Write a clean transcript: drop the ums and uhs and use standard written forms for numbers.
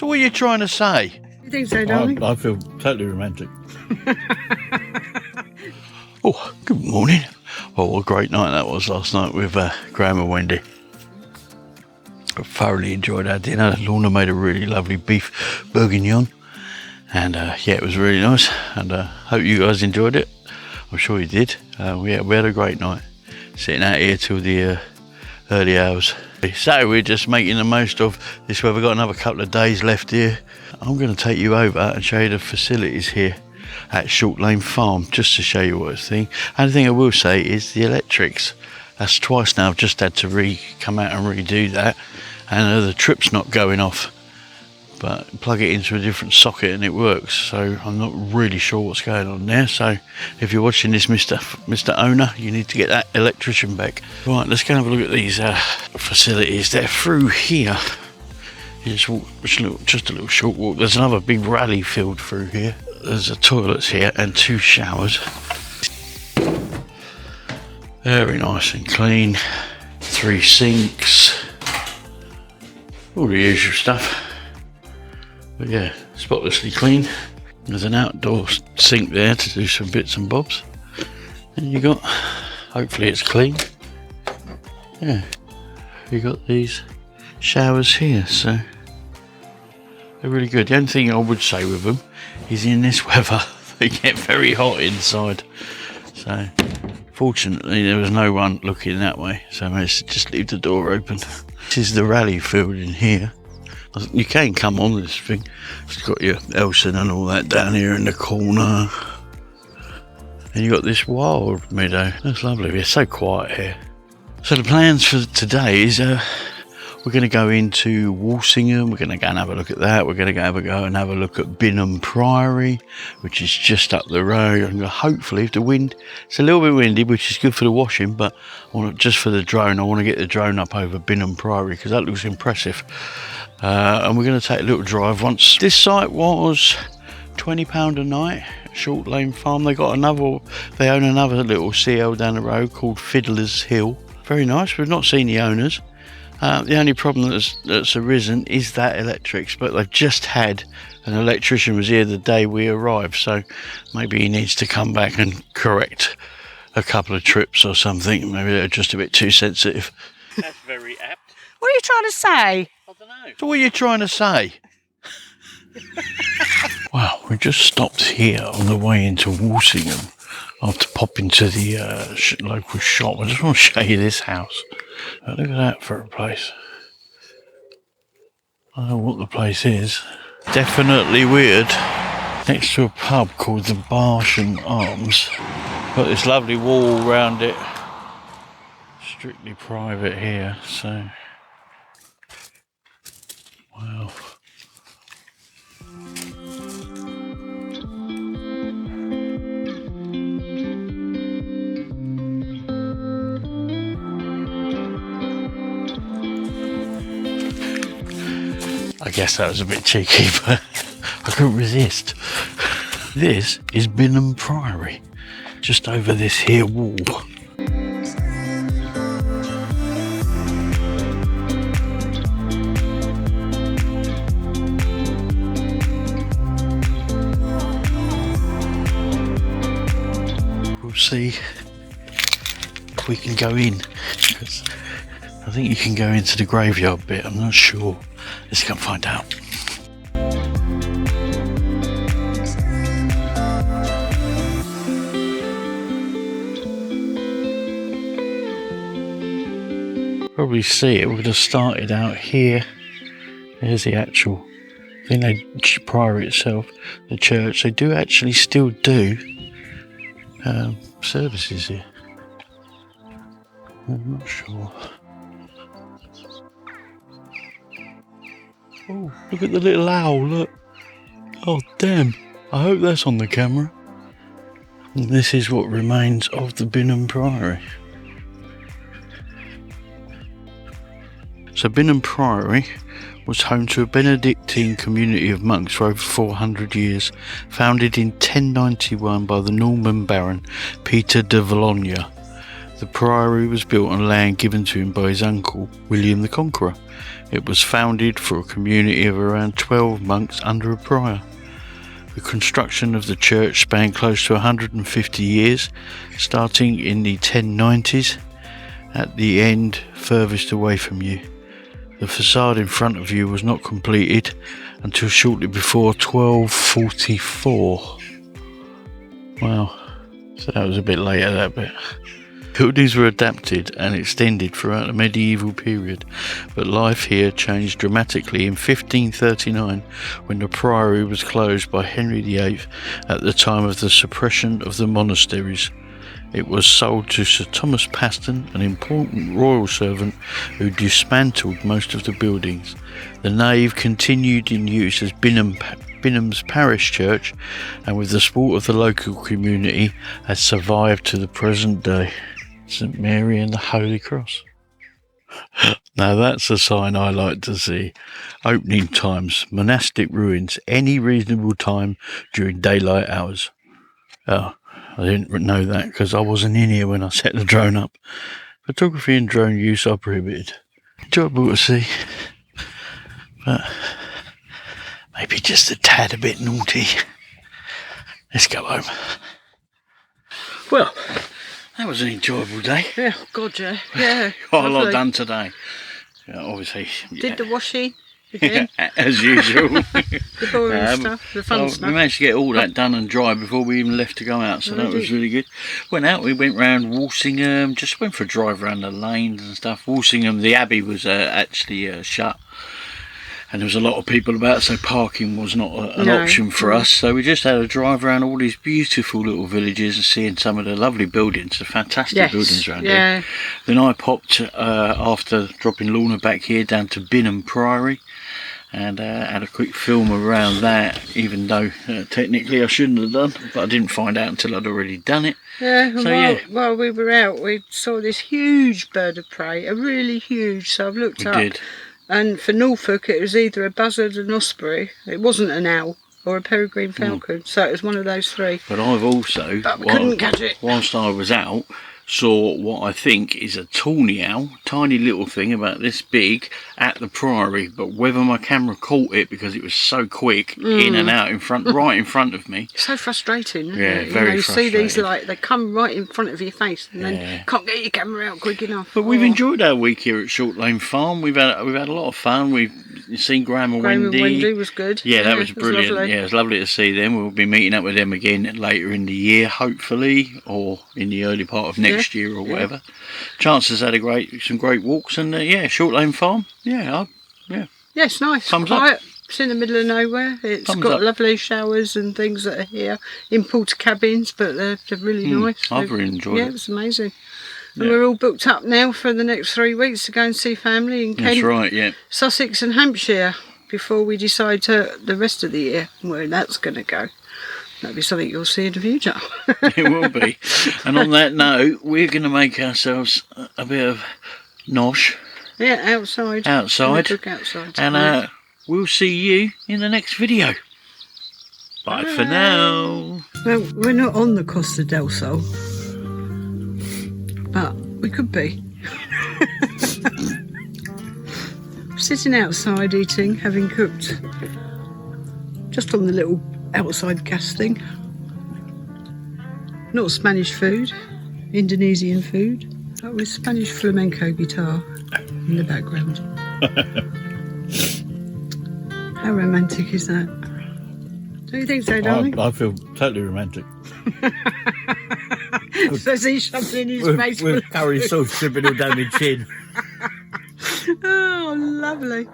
So what are you trying to say? You think so, darling? I feel totally romantic. Oh, good morning. Well, what a great night that was last night with Graham and Wendy. I thoroughly enjoyed our dinner. Lorna made a really lovely beef bourguignon. And yeah, it was really nice. And hope you guys enjoyed it. I'm sure you did. We had a great night. Sitting out here till the early hours. So we're just making the most of this weather. We've got another couple of days left here. I'm going to take you over and show you the facilities here at Short Lane Farm, just to show you what it's doing. And the thing I will say is the electrics. That's twice now I've just had to come out and redo that, and the trip's not going off. But plug it into a different socket and it works. So I'm not really sure what's going on there. So if you're watching this, Mr. Owner, you need to get that electrician back. Right, let's go and have a look at these facilities. They're through here. You just walk just a little short walk. There's another big rally field through here. There's the toilets here and 2 showers. Very nice and clean. 3 sinks. All the usual stuff. But yeah, spotlessly clean. There's an outdoor sink there to do some bits and bobs. And you got, hopefully it's clean. Yeah, you got these showers here, so they're really good. The only thing I would say with them is in this weather they get very hot inside. So fortunately there was no one looking that way, so I managed to just leave the door open. This is the rally field in here. You can come on this thing. It's got your Elson and all that down here in the corner. And you got this wild meadow. That's lovely. It's so quiet here. So the plans for today is we're going to go into Walsingham. We're going to go and have a look at that. We're going to go and have a look at Binham Priory, which is just up the road. And hopefully, if the wind, it's a little bit windy, which is good for the washing, but just for the drone, I want to get the drone up over Binham Priory because that looks impressive. And we're going to take a little drive once. This site was £20 a night, Short Lane Farm. They own another little CL down the road called Fiddler's Hill. Very nice. We've not seen the owners. The only problem that's arisen is that electrics, but they've just had an electrician was here the day we arrived, so maybe he needs to come back and correct a couple of trips or something. Maybe they're just a bit too sensitive. That's very apt. What are you trying to say? I don't know. So what are you trying to say? Well, we just stopped here on the way into Walsingham after popping to the local shop. I just want to show you this house. Look at that for a place. I don't know what the place is. Definitely weird. Next to a pub called the Barsham Arms. Got this lovely wall around it. Strictly private here, so... Wow. I guess that was a bit cheeky, but I couldn't resist. This is Binham Priory, just over this here wall. We'll see if we can go in, because I think you can go into the graveyard bit. I'm not sure. Let's go and find out. Probably see it. We would have started out here. There's the actual thing. Priory itself, the church. They do actually still do services here. I'm not sure. Oh, look at the little owl, look. Oh, damn. I hope that's on the camera. And this is what remains of the Binham Priory. So Binham Priory was home to a Benedictine community of monks for over 400 years, founded in 1091 by the Norman Baron Peter de Valognes. The priory was built on land given to him by his uncle, William the Conqueror. It was founded for a community of around 12 monks under a prior. The construction of the church spanned close to 150 years, starting in the 1090s, at the end furthest away from you. The facade in front of you was not completed until shortly before 1244. Wow, so that was a bit later, that bit. Buildings were adapted and extended throughout the medieval period, but life here changed dramatically in 1539 when the priory was closed by Henry VIII at the time of the suppression of the monasteries. It was sold to Sir Thomas Paston, an important royal servant who dismantled most of the buildings. The nave continued in use as Binham's parish church, and with the support of the local community has survived to the present day. St Mary and the Holy Cross. Now that's a sign I like to see. Opening times, monastic ruins, any reasonable time during daylight hours. Oh, I didn't know that because I wasn't in here when I set the drone up. Photography and drone use are prohibited. Enjoyable to see, but maybe just a tad a bit naughty. Let's go home. Well, that was an enjoyable day. Yeah, God, yeah. Yeah. Quite a lot done today. Yeah, obviously. Did the washing again. As usual. The boring stuff, the fun stuff. We managed to get all that done and dry before we even left to go out, so that was really good. Went out, we went round Walsingham, just went for a drive around the lanes and stuff. Walsingham, the Abbey was actually shut. And there was a lot of people about, so parking was not an option for us. So we just had a drive around all these beautiful little villages and seeing some of the lovely buildings, the fantastic buildings around here. Then I popped, after dropping Lorna back here, down to Binham Priory and had a quick film around that, even though technically I shouldn't have done, but I didn't find out until I'd already done it. Yeah, so, while we were out, we saw this huge bird of prey, a really huge, so I've looked up. We did. And for Norfolk, it was either a buzzard, an osprey, it wasn't an owl, or a peregrine falcon. So it was one of those three. But I've also, but we couldn't catch it. Whilst I was out, saw what I think is a tawny owl, tiny little thing about this big, at the priory. But whether my camera caught it because it was so quick, in and out, right in front of me. So frustrating, isn't it? You Very frustrating. See these, like, they come right in front of your face and then can't get your camera out quick enough. But we've enjoyed our week here at Short Lane Farm. We've had a lot of fun. We've seen Graham and Wendy. Graham and Wendy was good. Yeah, that was brilliant. It was lovely to see them. We'll be meeting up with them again later in the year, hopefully, or in the early part of next year or whatever. Chances had some great walks, and Short Lane Farm. Yeah, it's nice. Thumbs quiet. up. It's in the middle of nowhere. It's got lovely showers and things that are here in porta cabins, but they're really nice. I've really enjoyed it. Yeah, it was amazing. And we're all booked up now for the next 3 weeks to go and see family in Kent, that's right, yeah. Sussex and Hampshire before we decide the rest of the year where that's going to go. That'll be something you'll see in the future. It will be. And on that note, we're going to make ourselves a bit of nosh. Yeah, outside. Outside. And we'll see you in the next video. Bye for now. Well, we're not on the Costa del Sol, but we could be. Sitting outside eating, having cooked just on the little outside gas thing. Not Spanish food, Indonesian food, but with Spanish flamenco guitar in the background. How romantic is that? Don't you think so, darling? I feel totally romantic. Says he shoved in his face with curry sauce dripping all down my chin. Oh, lovely.